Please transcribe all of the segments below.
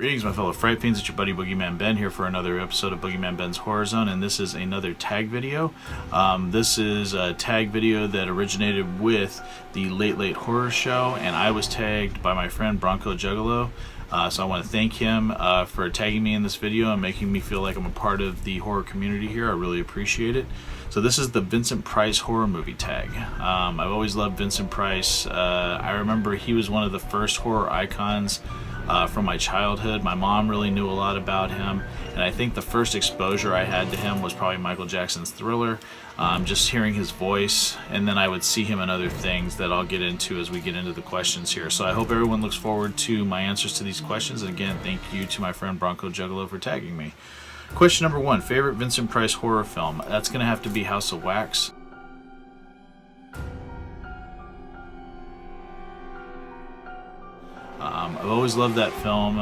Greetings, my fellow Fright Fiends. It's your buddy Boogeyman Ben here for another episode of Boogeyman Ben's Horror Zone, and this is another tag video. This is a tag video that originated with the Late Late Horror Show, and I was tagged by my friend BRONCOJUGGALO. So I want to thank him for tagging me in this video and making me feel like I'm a part of the horror community here. I really appreciate it. So this is the Vincent Price horror movie tag. I've always loved Vincent Price. I remember he was one of the first horror icons from my childhood. My mom really knew a lot about him, and I think the first exposure I had to him was probably Michael Jackson's Thriller, just hearing his voice, and then I would see him in other things that I'll get into as we get into the questions here. So I hope everyone looks forward to my answers to these questions, and again, thank you to my friend BRONCOJUGGALO for tagging me. Question number one, favorite Vincent Price horror film? That's going to have to be House of Wax. I've always loved that film.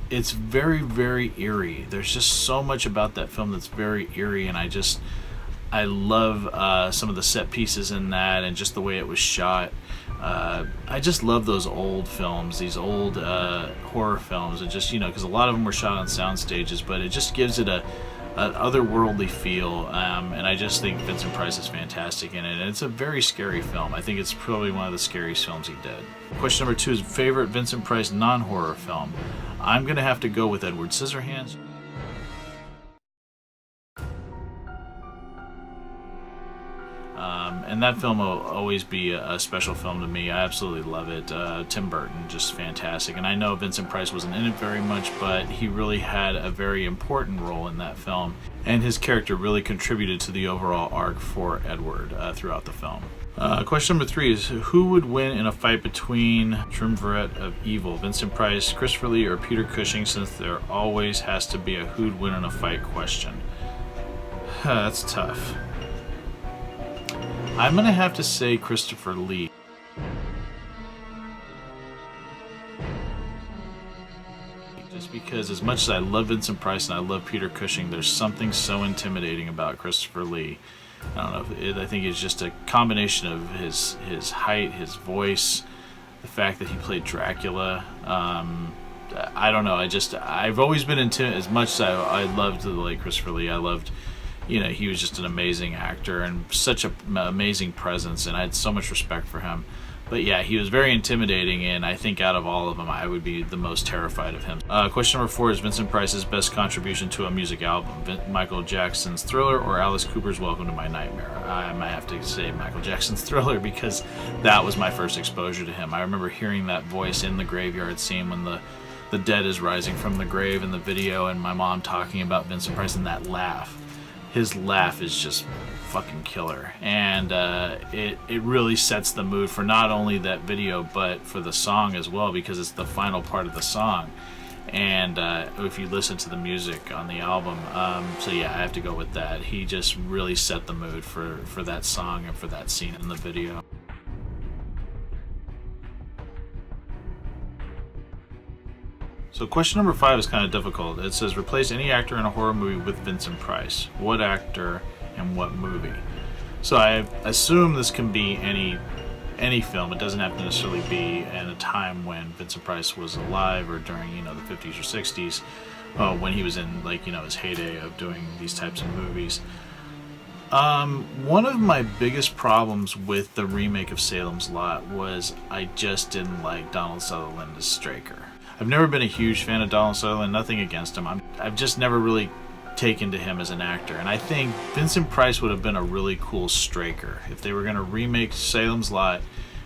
It's very, very eerie. There's just so much about that film that's very eerie, and I love some of the set pieces in that and just the way it was shot. I just love those old films, these old horror films, and just, because a lot of them were shot on sound stages, but it just gives it an otherworldly feel, and I just think Vincent Price is fantastic in it, and it's a very scary film. I think it's probably one of the scariest films he did. Question number two is favorite Vincent Price non-horror film. I'm gonna have to go with Edward Scissorhands. And that film will always be a special film to me. I absolutely love it. Tim Burton, just fantastic. And I know Vincent Price wasn't in it very much, but he really had a very important role in that film. And his character really contributed to the overall arc for Edward throughout the film. Question number three is, who would win in a fight between Triumvirate of Evil, Vincent Price, Christopher Lee, or Peter Cushing, since there always has to be a who'd win in a fight question? That's tough. I'm going to have to say Christopher Lee. Just because as much as I love Vincent Price and I love Peter Cushing, there's something so intimidating about Christopher Lee. I don't know, I think it's just a combination of his height, his voice, the fact that he played Dracula. I don't know, I've always been as much as I loved the late Christopher Lee, I loved, he was just an amazing actor and such an amazing presence, and I had so much respect for him. But yeah, he was very intimidating, and I think out of all of them, I would be the most terrified of him. Question number four is Vincent Price's best contribution to a music album, Michael Jackson's Thriller or Alice Cooper's Welcome to My Nightmare? I might have to say Michael Jackson's Thriller, because that was my first exposure to him. I remember hearing that voice in the graveyard scene when the dead is rising from the grave in the video, and my mom talking about Vincent Price and that laugh. His laugh is just fucking killer, and it really sets the mood for not only that video but for the song as well, because it's the final part of the song, and if you listen to the music on the album, so yeah, I have to go with that. He just really set the mood for that song and for that scene in the video. So question number five is kind of difficult. It says, replace any actor in a horror movie with Vincent Price. What actor and what movie? So I assume this can be any film. It doesn't have to necessarily be in a time when Vincent Price was alive or during, the 50s or 60s, when he was in, his heyday of doing these types of movies. One of my biggest problems with the remake of Salem's Lot was I just didn't like Donald Sutherland as Straker. I've never been a huge fan of Donald Sutherland, nothing against him. I've just never really taken to him as an actor. And I think Vincent Price would have been a really cool Straker. If they were going to remake Salem's Lot,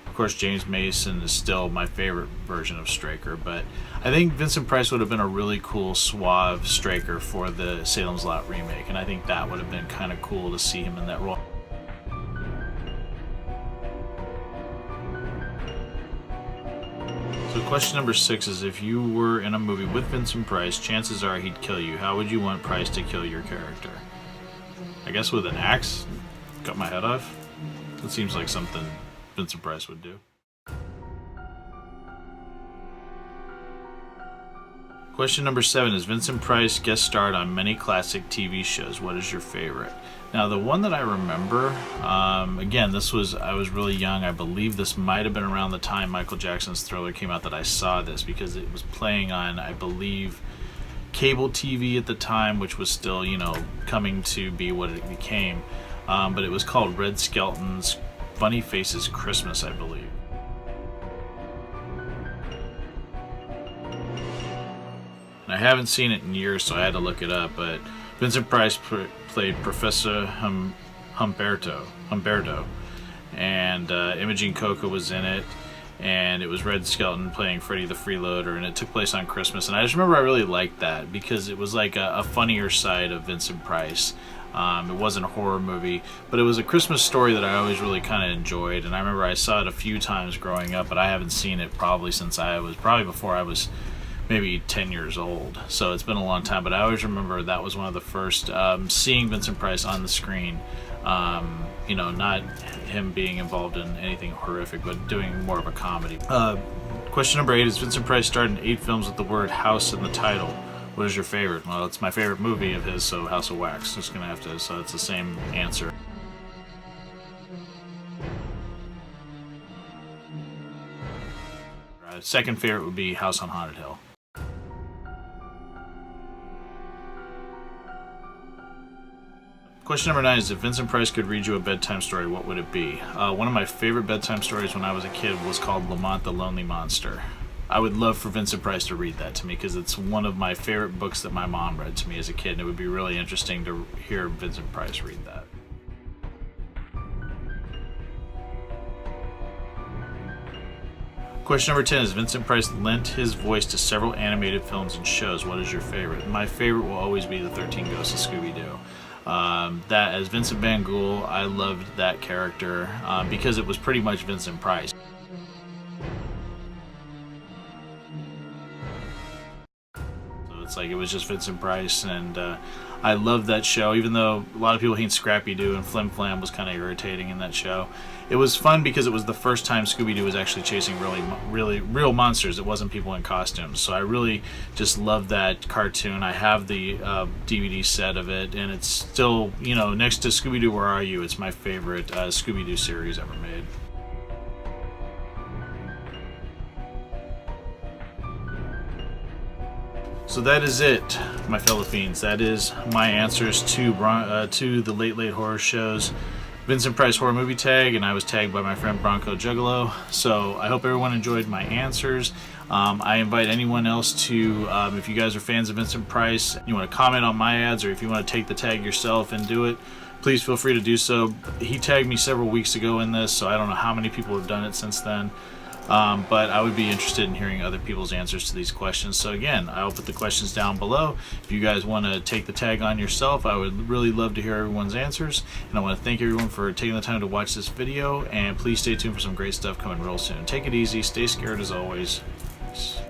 of course James Mason is still my favorite version of Straker, but I think Vincent Price would have been a really cool, suave Straker for the Salem's Lot remake. And I think that would have been kind of cool to see him in that role. So question number six is, if you were in a movie with Vincent Price, chances are he'd kill you. How would you want Price to kill your character? I guess with an axe? Cut my head off? That seems like something Vincent Price would do. Question number 7 is Vincent Price guest starred on many classic TV shows. What is your favorite? Now, the one that I remember, again, I was really young. I believe this might have been around the time Michael Jackson's Thriller came out that I saw this, because it was playing on, I believe, cable TV at the time, which was still, coming to be what it became. But it was called Red Skelton's Funny Faces Christmas, I believe. I haven't seen it in years, so I had to look it up, but Vincent Price played Professor Humberto, and Imogen Coca was in it, and it was Red Skelton playing Freddy the Freeloader, and it took place on Christmas. And I just remember I really liked that because it was like a funnier side of Vincent Price. It wasn't a horror movie, but it was a Christmas story that I always really kind of enjoyed, and I remember I saw it a few times growing up, but I haven't seen it probably before I was maybe 10 years old, so it's been a long time. But I always remember that was one of the first seeing Vincent Price on the screen, not him being involved in anything horrific, but doing more of a comedy. Question number 8 is Vincent Price starred in 8 films with the word house in the title. What is your favorite? Well, it's my favorite movie of his, so House of Wax. So it's the same answer. Second favorite would be House on Haunted Hill. Question number 9 is if Vincent Price could read you a bedtime story, what would it be? One of my favorite bedtime stories when I was a kid was called Lamont the Lonely Monster. I would love for Vincent Price to read that to me because it's one of my favorite books that my mom read to me as a kid, and it would be really interesting to hear Vincent Price read that. Question number 10 is Vincent Price lent his voice to several animated films and shows. What is your favorite? My favorite will always be the 13 Ghosts of ScoobyDoo. That as Vincent Van Ghoul, I loved that character because it was pretty much Vincent Price. So it's like it was just Vincent Price, and I loved that show, even though a lot of people hate Scrappy-Doo and Flim Flam was kind of irritating in that show. It was fun because it was the first time Scooby-Doo was actually chasing really real monsters. It wasn't people in costumes. So I really just loved that cartoon. I have the DVD set of it, and it's still, next to Scooby-Doo, Where Are You? It's my favorite Scooby-Doo series ever made. So that is it, my fellow fiends. That is my answers to the Late Late Horror Show's Vincent Price Horror Movie Tag, and I was tagged by my friend Bronco Juggalo. So I hope everyone enjoyed my answers. I invite anyone else to, if you guys are fans of Vincent Price, you want to comment on my ads, or if you want to take the tag yourself and do it, please feel free to do so. He tagged me several weeks ago in this, so I don't know how many people have done it since then. But I would be interested in hearing other people's answers to these questions. So again, I'll put the questions down below. If you guys want to take the tag on yourself, I would really love to hear everyone's answers. And I want to thank everyone for taking the time to watch this video. And please stay tuned for some great stuff coming real soon. Take it easy. Stay scared as always. Peace.